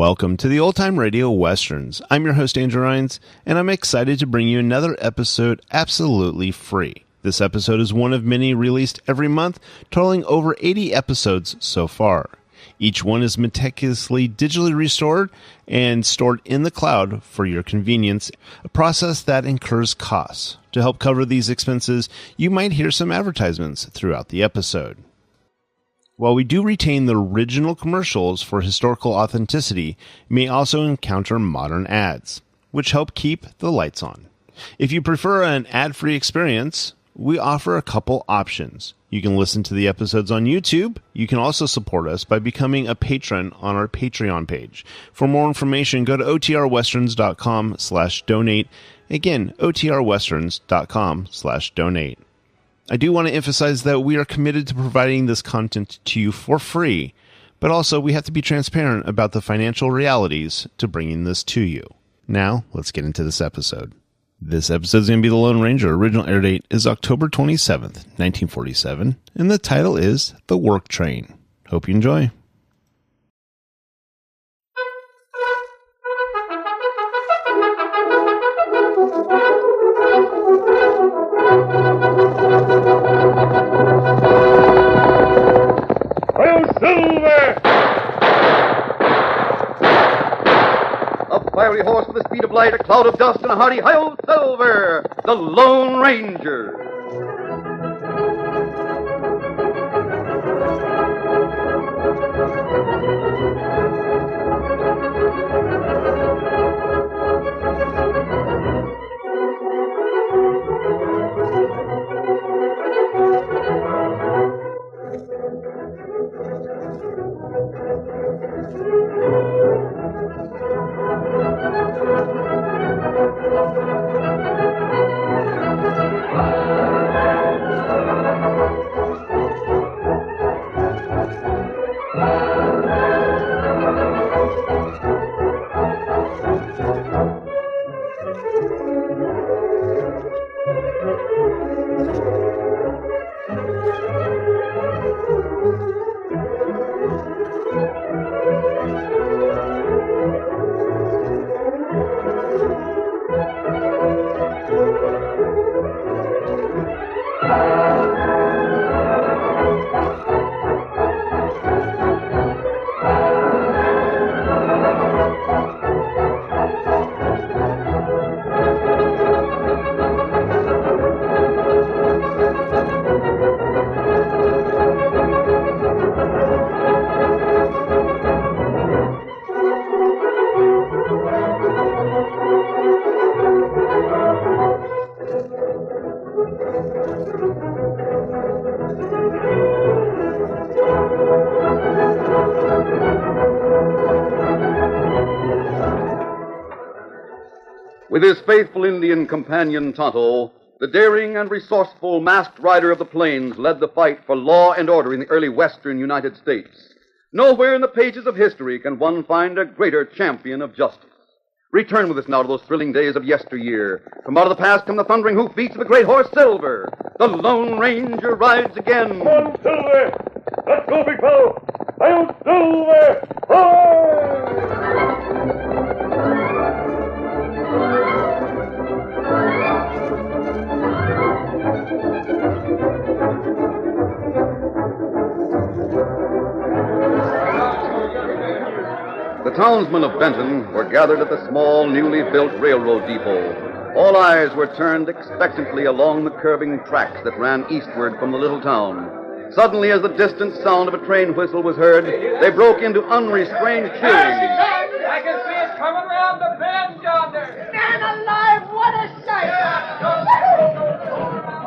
Welcome to the Old Time Radio Westerns. I'm your host, Andrew Rines, and I'm excited to bring you another episode absolutely free. This episode is one of many released every month, totaling over 80 episodes so far. Each one is meticulously digitally restored and stored in the cloud for your convenience, a process that incurs costs. To help cover these expenses, you might hear some advertisements throughout the episode. While we do retain the original commercials for historical authenticity, you may also encounter modern ads, which help keep the lights on. If you prefer an ad-free experience, we offer a couple options. You can listen to the episodes on YouTube. You can also support us by becoming a patron on our Patreon page. For more information, go to otrwesterns.com/donate. Again, otrwesterns.com/donate. I do want to emphasize that we are committed to providing this content to you for free, but also we have to be transparent about the financial realities to bringing this to you. Now, let's get into this episode. This episode is going to be The Lone Ranger. Original air date is October 27th, 1947, and the title is The Worktrain. Hope you enjoy. Fiery horse with the speed of light, a cloud of dust, and a hearty hi-yo Silver, the Lone Ranger. With his faithful Indian companion Tonto, the daring and resourceful masked rider of the plains led the fight for law and order in the early western United States. Nowhere in the pages of history can one find a greater champion of justice. Return with us now to those thrilling days of yesteryear. From out of the past come the thundering hoofbeats of the great horse Silver. The Lone Ranger rides again. Come on, Silver! Let's go, big fellow! Hi-yo, Silver! Ho! The townsmen of Benton were gathered at the small, newly built railroad depot. All eyes were turned expectantly along the curving tracks that ran eastward from the little town. Suddenly, as the distant sound of a train whistle was heard, they broke into unrestrained cheering. I can see it coming around the bend yonder. Man alive, what a sight!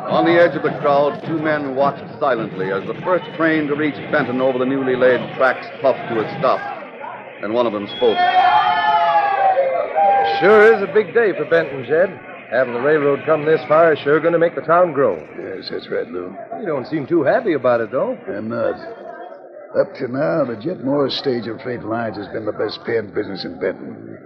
On the edge of the crowd, two men watched silently as the first train to reach Benton over the newly laid tracks puffed to a stop. And one of them spoke. Sure is a big day for Benton, Jed. Having the railroad come this far is sure going to make the town grow. Yes, that's right, Lou. You don't seem too happy about it, though. I'm not. Up to now, the Jet Morris stage of freight lines has been the best paying business in Benton.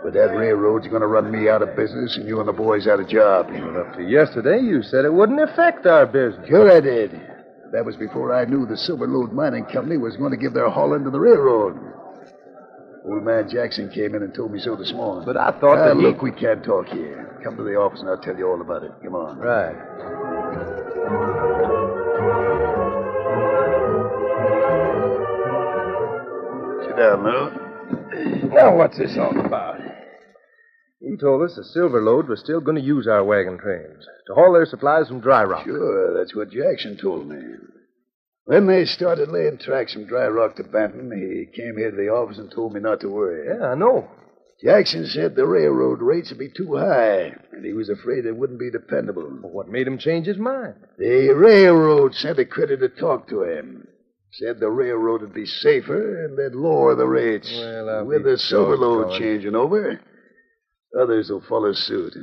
But that railroad's going to run me out of business and you and the boys out of job. Well, up to yesterday, you said it wouldn't affect our business. Sure I did. That was before I knew the Silver Lode Mining Company was going to give their hauling to the railroad. Old man Jackson came in and told me so this morning. But I thought that Look, we can't talk here. Come to the office and I'll tell you all about it. Come on. Right. Sit down, Lou. Now, what's this all about? He told us the Silver Lode was still going to use our wagon trains to haul their supplies from Dry Rock. Sure, that's what Jackson told me. When they started laying tracks from Dry Rock to Benton, he came here to the office and told me not to worry. Yeah, I know. Jackson said the railroad rates would be too high, and he was afraid it wouldn't be dependable. Well, what made him change his mind? The railroad sent a critter to talk to him. Said the railroad would be safer and they'd lower the rates. Well, with the Silver Lode doggone. changing over, others will follow suit.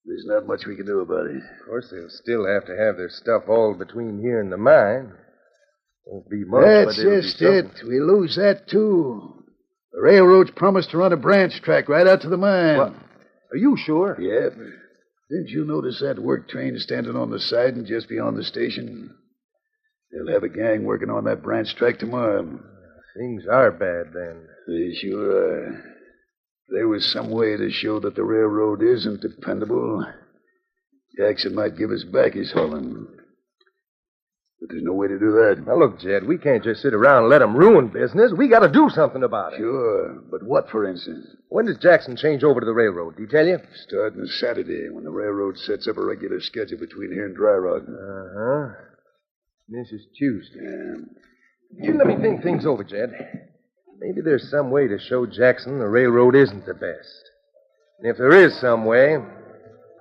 There's not much we can do about it. Of course, they'll still have to have their stuff all between here and the mine. Won't be much, That's but it'll be just something. it. We lose that, too. The railroad's promised to run a branch track right out to the mine. What? Are you sure? Yep. Didn't you notice that work train standing on the siding just beyond the station? They'll have a gang working on that branch track tomorrow. Things are bad then. They sure are. If there was some way to show that the railroad isn't dependable, Jackson might give us back his hauling. But there's no way to do that. Now, look, Jed, we can't just sit around and let them ruin business. We got to do something about it. Sure. But what, for instance? When does Jackson change over to the railroad? Did he tell you? Starting Saturday, when the railroad sets up a regular schedule between here and Dry Rock. Uh-huh. This is Tuesday. Yeah. You let me think things over, Jed. Maybe there's some way to show Jackson the railroad isn't the best. And if there is some way,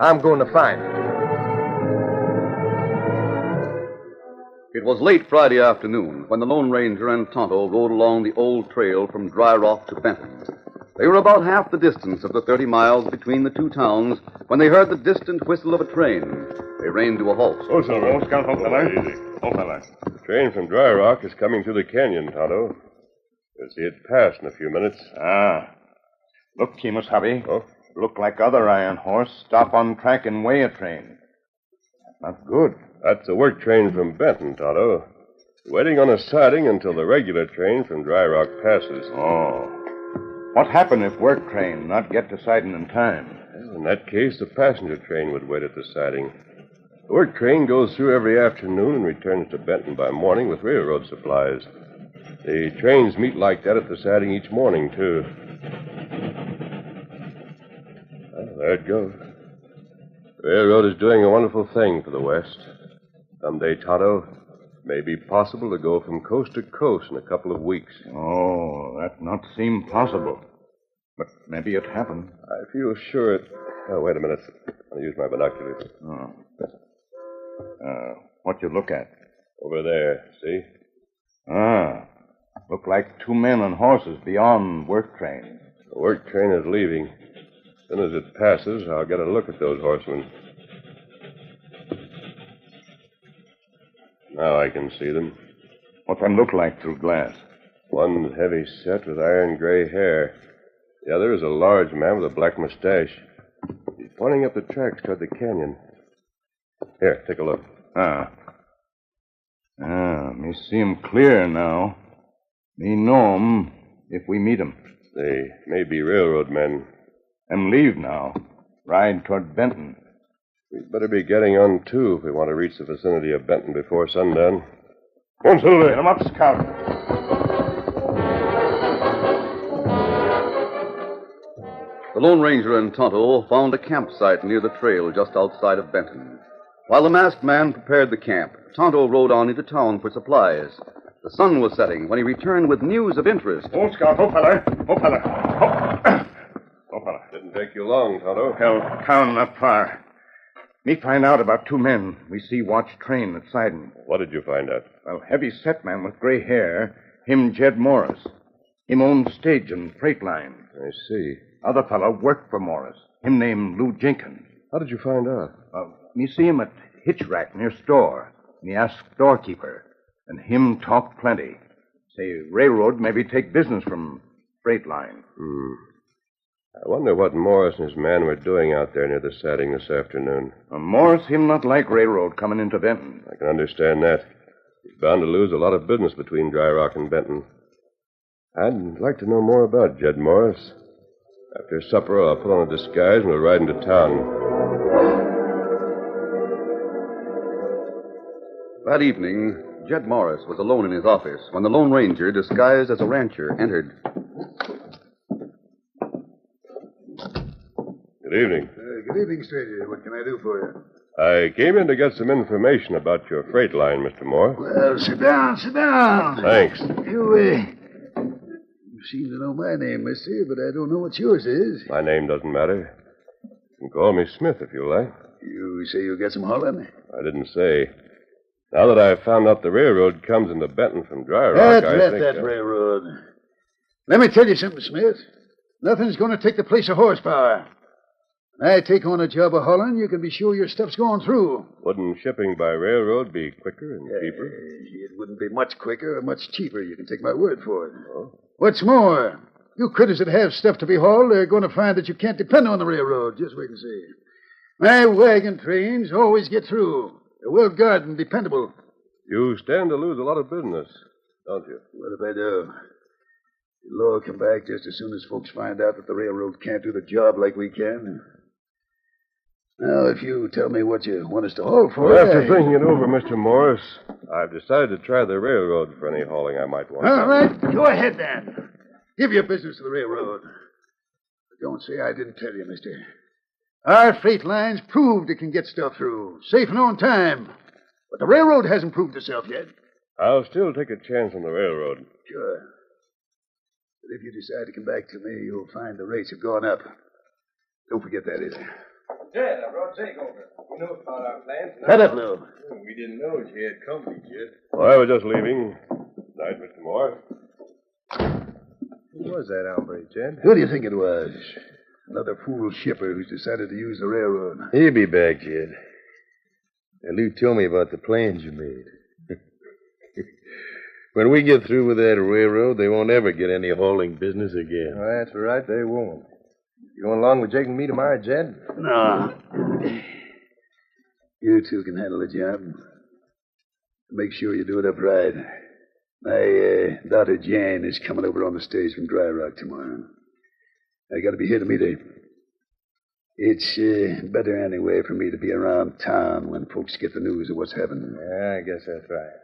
I'm going to find it. It was late Friday afternoon when the Lone Ranger and Tonto rode along the old trail from Dry Rock to Benton. They were about half the distance of the 30 miles between the two towns when they heard the distant whistle of a train. They reined to a halt. Oh, Silver. Oh, Scout, hold fella. Easy. Hold fella. The train from Dry Rock is coming through the canyon, Tonto. You'll see it pass in a few minutes. Ah. Look, Kemus, hubby. Oh? Look like other iron horse stop on track and weigh a train. Not good. That's the work train from Benton, Tonto. Waiting on a siding until the regular train from Dry Rock passes. Oh. What happened if work train not get to siding in time? Well, in that case, the passenger train would wait at the siding. The work train goes through every afternoon and returns to Benton by morning with railroad supplies. The trains meet like that at the siding each morning, too. Well, there it goes. The railroad is doing a wonderful thing for the West. Someday, Tonto, it may be possible to go from coast to coast in a couple of weeks. Oh, that not seem possible. But maybe it happened. I feel sure it... Oh, wait a minute. I'll use my binoculars. Oh. What you look at? Over there, see? Ah. Look like two men on horses beyond work train. The work train is leaving. As soon as it passes, I'll get a look at those horsemen. Now I can see them. What them look like through glass? One's heavy set with iron gray hair. The other is a large man with a black mustache. He's pointing up the tracks toward the canyon. Here, take a look. Me see 'em clear now. Me know 'em if we meet 'em. They may be railroad men. Them leave now. Ride toward Benton. We'd better be getting on, too, if we want to reach the vicinity of Benton before sundown. Come on, Silver. Get 'em up, Scout. The Lone Ranger and Tonto found a campsite near the trail just outside of Benton. While the masked man prepared the camp, Tonto rode on into town for supplies. The sun was setting when he returned with news of interest. Oh, Scout. Oh, fella. Oh, fella. Oh. Oh, fella. Didn't take you long, Tonto. Hell, town not far. Me find out about two men we see watch train at siding. What did you find out? Well, heavy set man with gray hair, him Jed Morris. Him owned stage and freight line. I see. Other fellow worked for Morris. Him named Lou Jenkins. How did you find out? Me see him at hitch rack near store. Me ask storekeeper. And him talk plenty. Say railroad maybe take business from freight line. I wonder what Morris and his man were doing out there near the siding this afternoon. Morris, him not like railroad coming into Benton. I can understand that. He's bound to lose a lot of business between Dry Rock and Benton. I'd like to know more about Jed Morris. After supper, I'll put on a disguise and we'll ride into town. That evening, Jed Morris was alone in his office when the Lone Ranger, disguised as a rancher, entered. Good evening. Good evening, stranger. What can I do for you? I came in to get some information about your freight line, Mr. Morris. Well, sit down, sit down. Thanks. You seem to know my name, mister, but I don't know what yours is. My name doesn't matter. You can call me Smith if you like. You say you got some hauling? I didn't say. Now that I've found out the railroad comes into Benton from Dry Rock, Let that railroad. Let me tell you something, Smith. Nothing's going to take the place of horsepower. When I take on a job of hauling, you can be sure your stuff's going through. Wouldn't shipping by railroad be quicker and cheaper? It wouldn't be much quicker or much cheaper. You can take my word for it. Oh. What's more, you critters that have stuff to be hauled are going to find that you can't depend on the railroad. Just wait and see. My wagon trains always get through. They're well guarded and dependable. You stand to lose a lot of business, don't you? What if I do? The law will come back just as soon as folks find out that the railroad can't do the job like we can. Now, if you tell me what you want us to haul for... Well, after thinking it over, Mr. Morris, I've decided to try the railroad for any hauling I might want. All right, go ahead, then. Give your business to the railroad. But don't say I didn't tell you, mister. Our freight lines proved it can get stuff through, safe and on time. But the railroad hasn't proved itself yet. I'll still take a chance on the railroad. Sure. But if you decide to come back to me, you'll find the rates have gone up. Don't forget that either. Jed, I brought Jake over. He knows about our plans. Head up, Lou. We didn't know you had company, Jed. Well, I was just leaving. Night, Mr. Morris. Who was that hombre, Jed? Who do you think it was? Another fool shipper who's decided to use the railroad. He'll be back, Jed. Now, Lou told me about the plans you made. When we get through with that railroad, they won't ever get any hauling business again. Well, that's right, they won't. You going along with Jake and me tomorrow, Jed? No. You two can handle the job. Make sure you do it up right. My daughter Jane is coming over on the stage from Dry Rock tomorrow. I got to be here to meet her. It's better anyway for me to be around town when folks get the news of what's happening. Yeah, I guess that's right.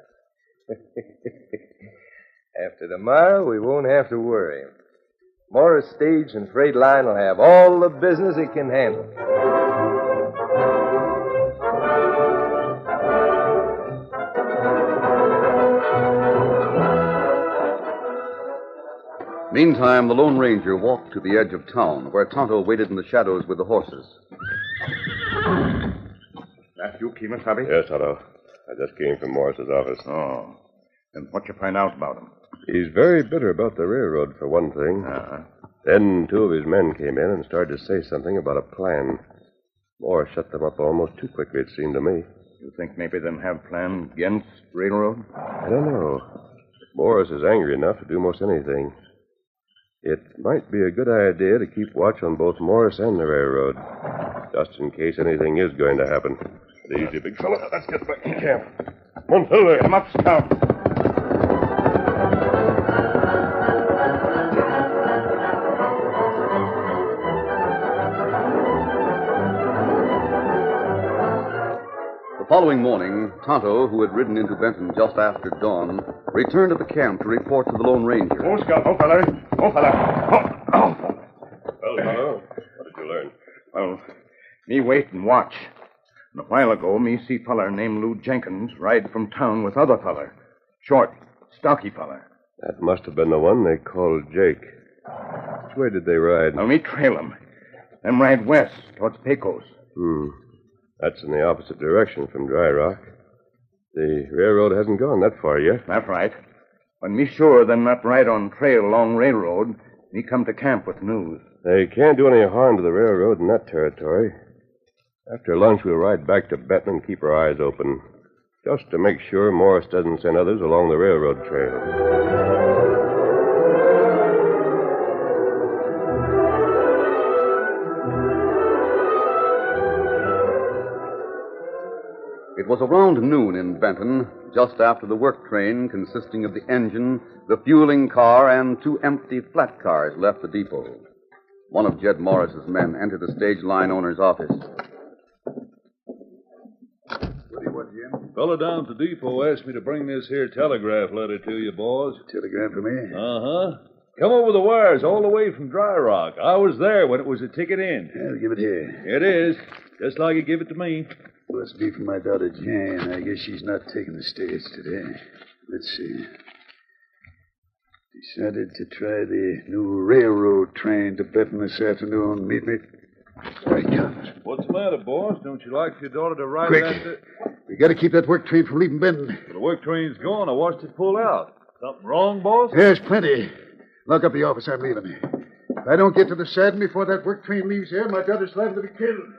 After tomorrow, we won't have to worry. Morris Stage and Freight Line will have all the business it can handle. Meantime, the Lone Ranger walked to the edge of town, where Tonto waited in the shadows with the horses. That you, Kemosabe? Yes, Otto. I just came from Morris's office. Oh. And what you find out about him? He's very bitter about the railroad, for one thing. Then two of his men came in and started to say something about a plan. Morris shut them up almost too quickly, it seemed to me. You think maybe them have plans against railroad? I don't know. Morris is angry enough to do most anything. It might be a good idea to keep watch on both Morris and the railroad, just in case anything is going to happen. Easy, big fella. Let's get back to camp. Come on, Silver. Come up, Scout. The following morning, Tonto, who had ridden into Benton just after dawn, returned to the camp to report to the Lone Ranger. Oh, Scout. Oh, fella. Oh, fella. Oh. Well, Tonto, what did you learn? Well, me wait and watch. And a while ago, me see feller named Lou Jenkins ride from town with other feller. Short, stocky feller. That must have been the one they called Jake. Which way did they ride? Now, me trail 'em. Them ride west, towards Pecos. That's in the opposite direction from Dry Rock. The railroad hasn't gone that far yet. That's right. When me sure them not ride on trail along railroad, me come to camp with news. They can't do any harm to the railroad in that territory. After lunch, we'll ride back to Benton and keep our eyes open, just to make sure Morris doesn't send others along the railroad trail. It was around noon in Benton, just after the work train, consisting of the engine, the fueling car, and 2 empty flat cars, left the depot. One of Jed Morris's men entered the stage line owner's office. What do you want, Jim? Fellow down at the depot asked me to bring this here telegraph letter to you, boys. Telegram for me? Uh-huh. Come over the wires all the way from Dry Rock. I was there when it was a ticket in. I'll give it here. It is. Just like you give it to me. Must be from my daughter Jane. I guess she's not taking the stage today. Let's see. Decided to try the new railroad train to Benton this afternoon. Meet me. There he comes. What's the matter, boss? Don't you like for your daughter to ride Quick. that? We got to keep that work train from leaving Benton. The work train's gone. I watched it pull out. Something wrong, boss? There's plenty. Lock up the office. I'm leaving. If I don't get to the siding before that work train leaves here, my daughter's liable to be killed.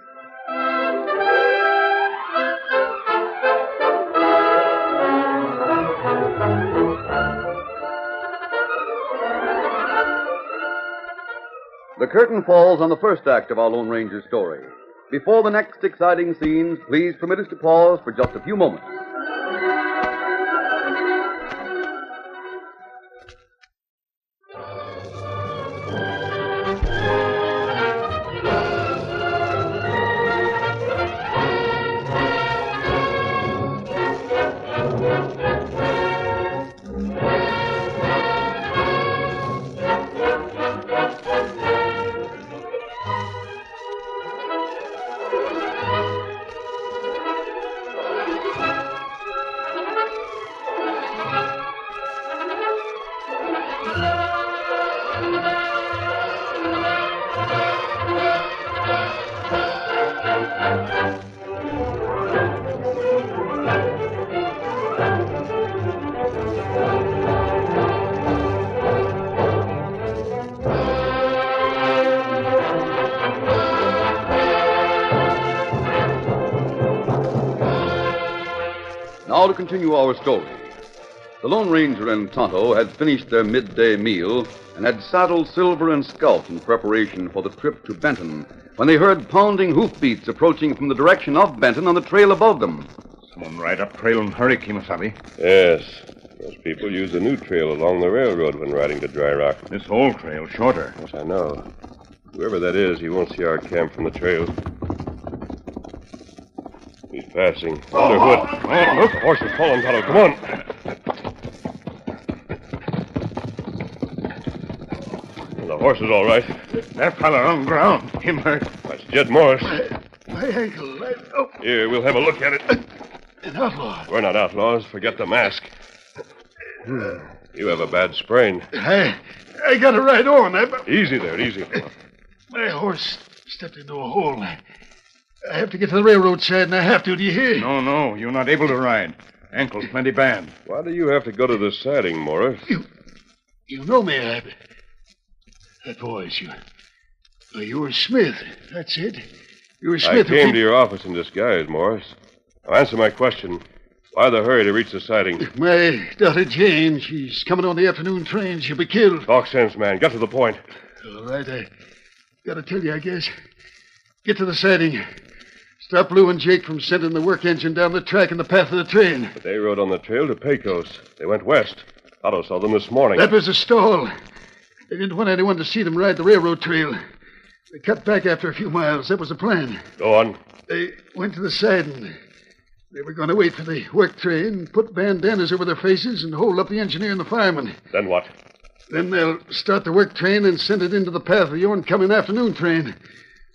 The curtain falls on the first act of our Lone Ranger story. Before the next exciting scenes, please permit us to pause for just a few moments. Now to continue our story. The Lone Ranger and Tonto had finished their midday meal and had saddled Silver and Scout in preparation for the trip to Benton when they heard pounding hoofbeats approaching from the direction of Benton on the trail above them. Someone ride up trail and hurry, Kimasabi. Yes. Those people use the new trail along the railroad when riding to Dry Rock. This old trail, shorter. Yes, I know. Whoever that is, he won't see our camp from the trail. He's passing. Underfoot. Oh, look, the horse is calling, Tonto. Come on. The horse is all right. That fella on the ground. Him hurt. That's Jed Morris. My ankle. Here, we'll have a look at it. An outlaw. We're not outlaws. Forget the mask. You have a bad sprain. I got to ride on. Easy there, easy. My horse stepped into a hole. I have to get to the railroad side, and I have to. Do you hear? No. You're not able to ride. Ankle's plenty bad. Why do you have to go to the siding, Morris? You know me. That voice. You were Smith. That's it. You were Smith. I came to your office in disguise, Morris. Now answer my question. Why the hurry to reach the siding? My daughter Jane, she's coming on the afternoon train. She'll be killed. Talk sense, man. Get to the point. All right, I gotta tell you, I guess. Get to the siding. Stop Lou and Jake from sending the work engine down the track in the path of the train. But they rode on the trail to Pecos. They went west. Otto saw them this morning. That was a stall. They didn't want anyone to see them ride the railroad trail. They cut back after a few miles. That was the plan. Go on. They went to the siding. They were going to wait for the work train, put bandanas over their faces, and hold up the engineer and the fireman. Then what? Then they'll start the work train and send it into the path of the oncoming afternoon train.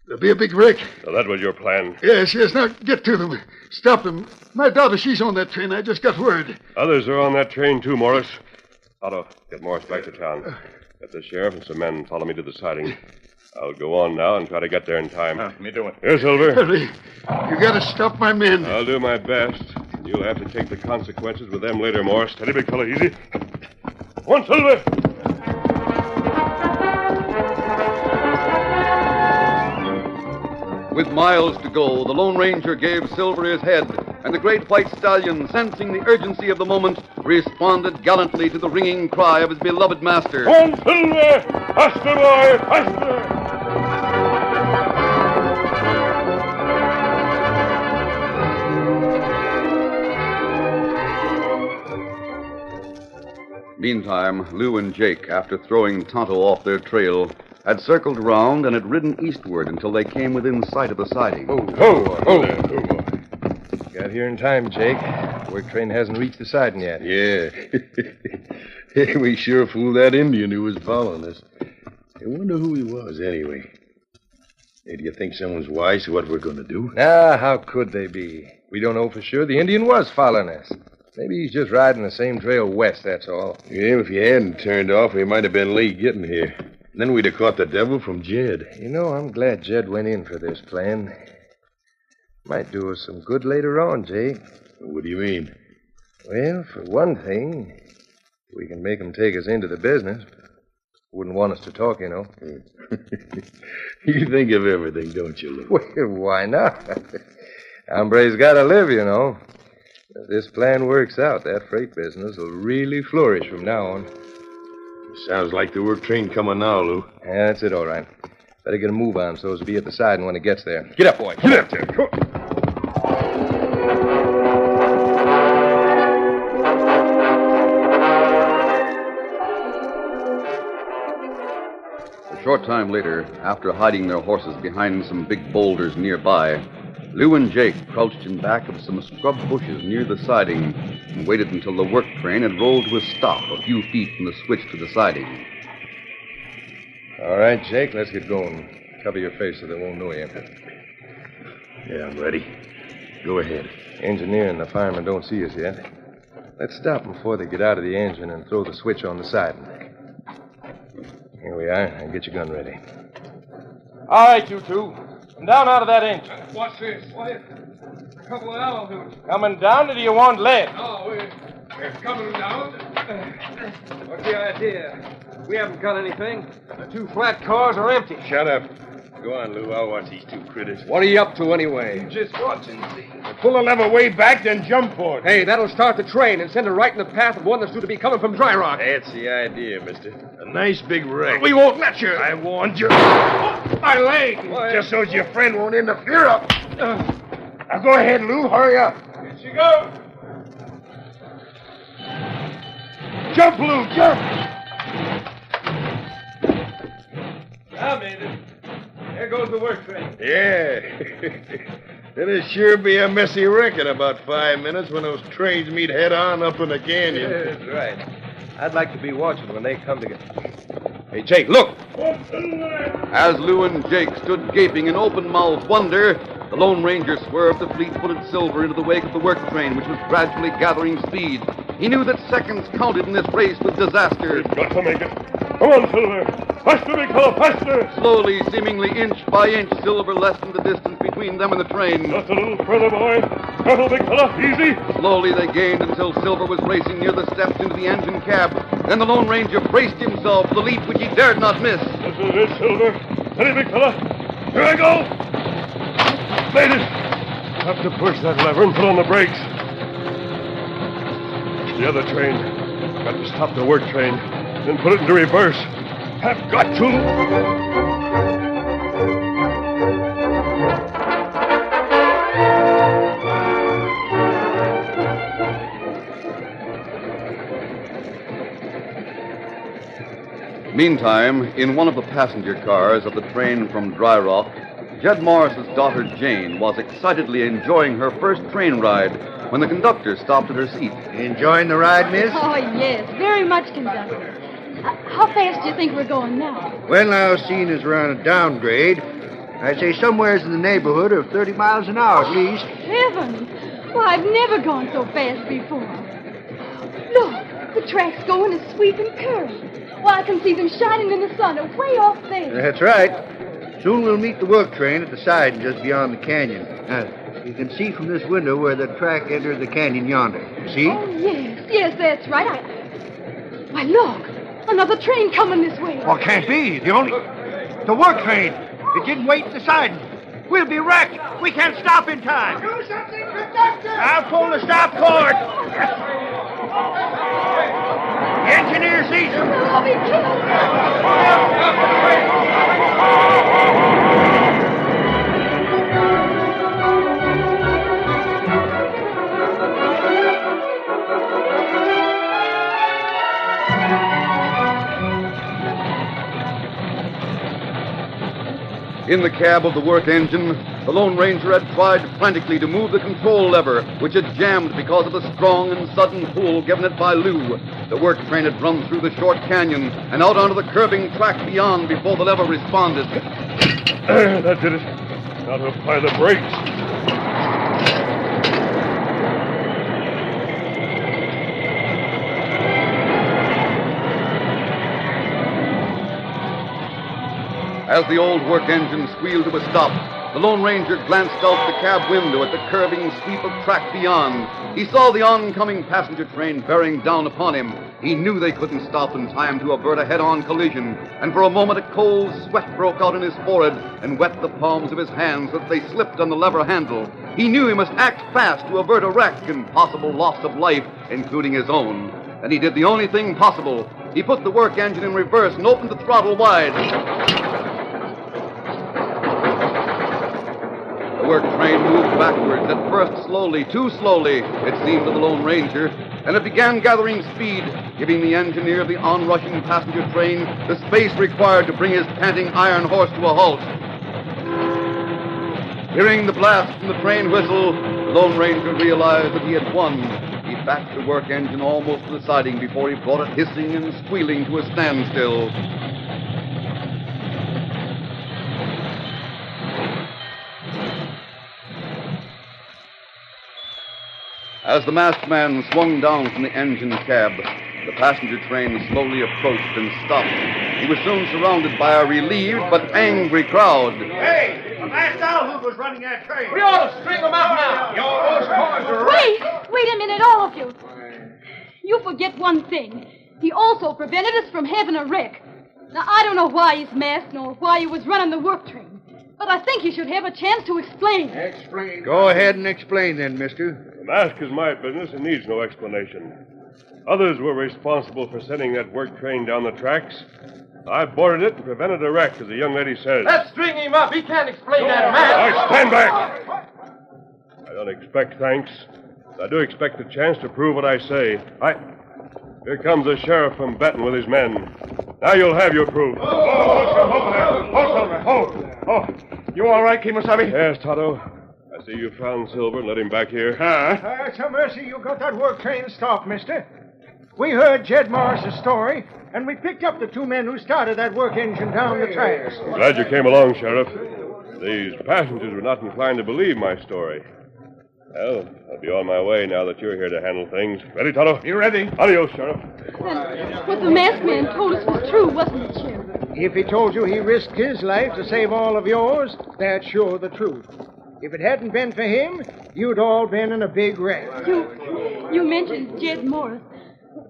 There'll be a big wreck. So that was your plan. Yes. Now get to them. Stop them. My daughter, she's on that train. I just got word. Others are on that train, too, Morris. Otto, get Morris back to town. Get the sheriff and some men follow me to the siding. I'll go on now and try to get there in time. Me do it. Here, Silver. Hurry. You gotta stop my men. I'll do my best. You'll have to take the consequences with them later, Morris. Steady, big fella, easy. One, Silver! With miles to go, the Lone Ranger gave Silver his head, and the great white stallion, sensing the urgency of the moment, responded gallantly to the ringing cry of his beloved master. One, Silver! Faster, boy! Faster! Meantime, Lou and Jake, after throwing Tonto off their trail, had circled around and had ridden eastward until they came within sight of the siding. Got here in time, Jake. Work train hasn't reached the siding yet. Yeah. We sure fooled that Indian who was following us. I wonder who he was, anyway. Hey, do you think someone's wise to what we're going to do? Ah, how could they be? We don't know for sure. The Indian was following us. Maybe he's just riding the same trail west, that's all. Yeah, if you hadn't turned off, we might have been late getting here. Then we'd have caught the devil from Jed. You know, I'm glad Jed went in for this plan. Might do us some good later on, Jake. What do you mean? Well, for one thing, we can make him take us into the business. Wouldn't want us to talk, you know. You think of everything, don't you, Lou? Well, why not? Hombre's got to live, you know. If this plan works out, that freight business will really flourish from now on. Sounds like the work train coming now, Lou. Yeah, that's it, all right. Better get a move on so as to be at the siding when it gets there. Get up, boy. Get up there. Come on. A short time later, after hiding their horses behind some big boulders nearby, Lou and Jake crouched in back of some scrub bushes near the siding and waited until the work train had rolled to a stop a few feet from the switch to the siding. All right, Jake, let's get going. Cover your face so they won't know you. Yeah, I'm ready. Go ahead. Engineer and the fireman don't see us yet. Let's stop them before they get out of the engine and throw the switch on the siding. Here we are. Now get your gun ready. All right, you two. Come down out of that engine. What's this? What? A couple of altitudes. Coming down, or do you want lead? Oh, we're coming down. What's the idea? We haven't got anything. The two flat cars are empty. Shut up. Go on, Lou. I'll watch these two critters. What are you up to anyway? Just watching. Pull the lever way back, then jump for it. Hey, that'll start the train and send it right in the path of one that's due to be coming from Dry Rock. That's the idea, mister. A nice big wreck. We won't let you. I warned you. My leg! What? Just so your friend won't interfere up. Now go ahead, Lou. Hurry up. Here she goes. Jump, Lou, jump! I made it. There goes the work train. Yeah. It'll sure be a messy wreck in about 5 minutes when those trains meet head-on up in the canyon. Yeah, that's right. I'd like to be watching when they come together. Hey, Jake, look! As Lou and Jake stood gaping in open-mouthed wonder, the Lone Ranger swerved the fleet-footed Silver into the wake of the work train, which was gradually gathering speed. He knew that seconds counted in this race with disaster. Got to make it. Come on, Silver. Faster, big fellow, faster! Slowly, seemingly inch by inch, Silver lessened the distance between them and the train. Just a little further, boy. Careful, big fellow. Easy. Slowly they gained until Silver was racing near the steps into the engine cab. Then the Lone Ranger braced himself for the leap which he dared not miss. This is it, Silver. Steady, big fella. Here I go. Made it. Have to push that lever and put on the brakes. The other train. Got to stop the work train, then put it into reverse. Have got to. Meantime, in one of the passenger cars of the train from Dry Rock, Jed Morris's daughter Jane was excitedly enjoying her first train ride when the conductor stopped at her seat. Enjoying the ride, miss? Oh, yes, very much, conductor. How fast do you think we're going now? Well, now, seeing as we're on a downgrade, I'd say somewheres in the neighborhood of 30 miles an hour at least. Heavens! Why, I've never gone so fast before. Look, the track's going a sweeping curve. Why, I can see them shining in the sun way off there. That's right. Soon we'll meet the work train at the siding just beyond the canyon. You can see from this window where the track entered the canyon yonder. See? Oh, yes, that's right. Why, look, another train coming this way. Oh, can't be. The work train. It didn't wait at the siding. We'll be wrecked. We can't stop in time. Do something, conductor! I'll pull the stop cord. The engineer sees him. I'll be killed. In the cab of the work engine, the Lone Ranger had tried frantically to move the control lever, which had jammed because of the strong and sudden pull given it by Lou. The work train had run through the short canyon and out onto the curving track beyond before the lever responded. That did it. Now to apply the brakes. As the old work engine squealed to a stop, the Lone Ranger glanced out the cab window at the curving sweep of track beyond. He saw the oncoming passenger train bearing down upon him. He knew they couldn't stop in time to avert a head-on collision, and for a moment a cold sweat broke out in his forehead and wet the palms of his hands as they slipped on the lever handle. He knew he must act fast to avert a wreck and possible loss of life, including his own. And he did the only thing possible. He put the work engine in reverse and opened the throttle wide. The work train moved backwards, at first slowly, too slowly, it seemed to the Lone Ranger, and it began gathering speed, giving the engineer of the onrushing passenger train the space required to bring his panting iron horse to a halt. Hearing the blast from the train whistle, the Lone Ranger realized that he had won. He backed the work engine almost to the siding before he brought it hissing and squealing to a standstill. As the masked man swung down from the engine cab, the passenger train slowly approached and stopped. He was soon surrounded by a relieved but angry crowd. Hey, a masked owl was running that train. We ought to string them out now. Those cars are Wait a minute, all of you. You forget one thing. He also prevented us from having a wreck. Now, I don't know why he's masked nor why he was running the work train, but I think he should have a chance to explain. Explain? Go ahead and explain then, mister. The mask is my business and needs no explanation. Others were responsible for sending that work train down the tracks. I boarded it and prevented a wreck, as the young lady says. Let's string him up. He can't explain that, man. All right, stand back. I don't expect thanks. I do expect a chance to prove what I say. Here comes the sheriff from Benton with his men. Now you'll have your proof. Oh, you all right, Kemosabe? Yes, Tonto. I see you found Silver and let him back here. It's a mercy you got that work train stopped, mister. We heard Jed Morris's story, and we picked up the two men who started that work engine down the tracks. Glad you came along, Sheriff. These passengers were not inclined to believe my story. Well, I'll be on my way now that you're here to handle things. Ready, Tonto? You ready? Adios, Sheriff. And what the masked man told us was true, wasn't it, Sheriff? If he told you he risked his life to save all of yours, that's sure the truth. If it hadn't been for him, you'd all been in a big wreck. You mentioned Jed Morris.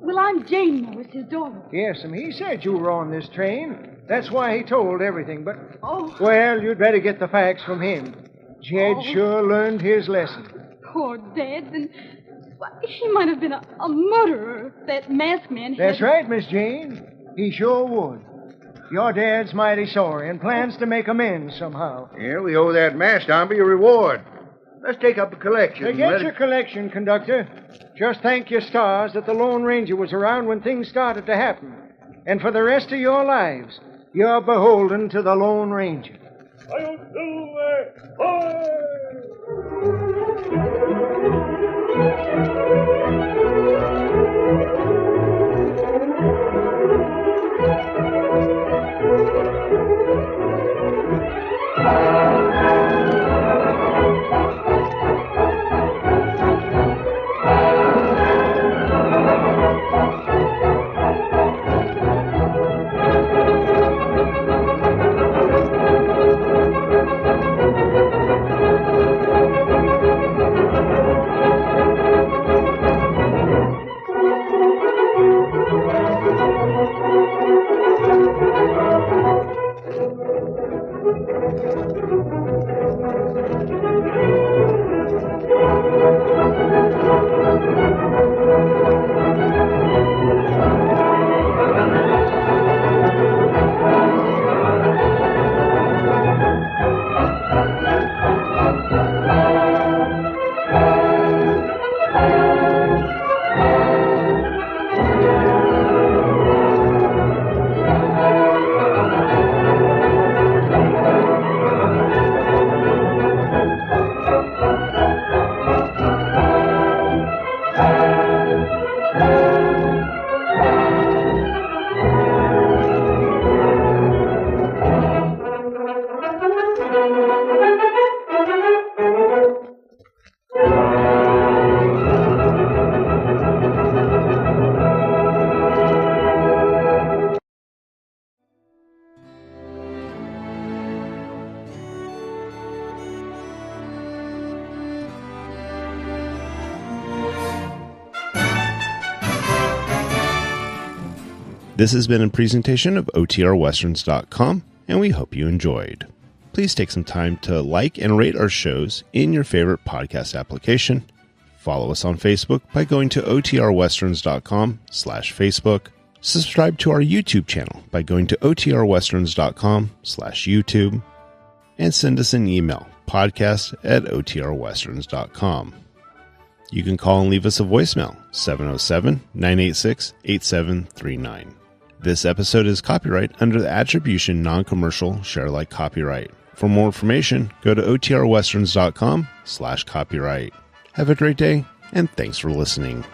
Well, I'm Jane Morris, his daughter. Yes, and he said you were on this train. That's why he told everything, but... Oh. Well, you'd better get the facts from him. Jed sure learned his lesson. Poor Dad. Then he might have been a murderer, that masked man. That's right, Miss Jane. He sure would. Your dad's mighty sorry and plans to make amends somehow. Yeah, we owe that masked hombre a reward. Let's take up a collection. Forget your collection, conductor. Just thank your stars that the Lone Ranger was around when things started to happen. And for the rest of your lives, you're beholden to the Lone Ranger. This has been a presentation of OTRWesterns.com, and we hope you enjoyed. Please take some time to like and rate our shows in your favorite podcast application. Follow us on Facebook by going to OTRWesterns.com/Facebook. Subscribe to our YouTube channel by going to OTRWesterns.com/YouTube. And send us an email, podcast@OTRWesterns.com. You can call and leave us a voicemail, 707-986-8739. This episode is copyright under the Attribution Non-Commercial Share Alike Copyright. For more information, go to OTRWesterns.com/copyright. Have a great day, and thanks for listening.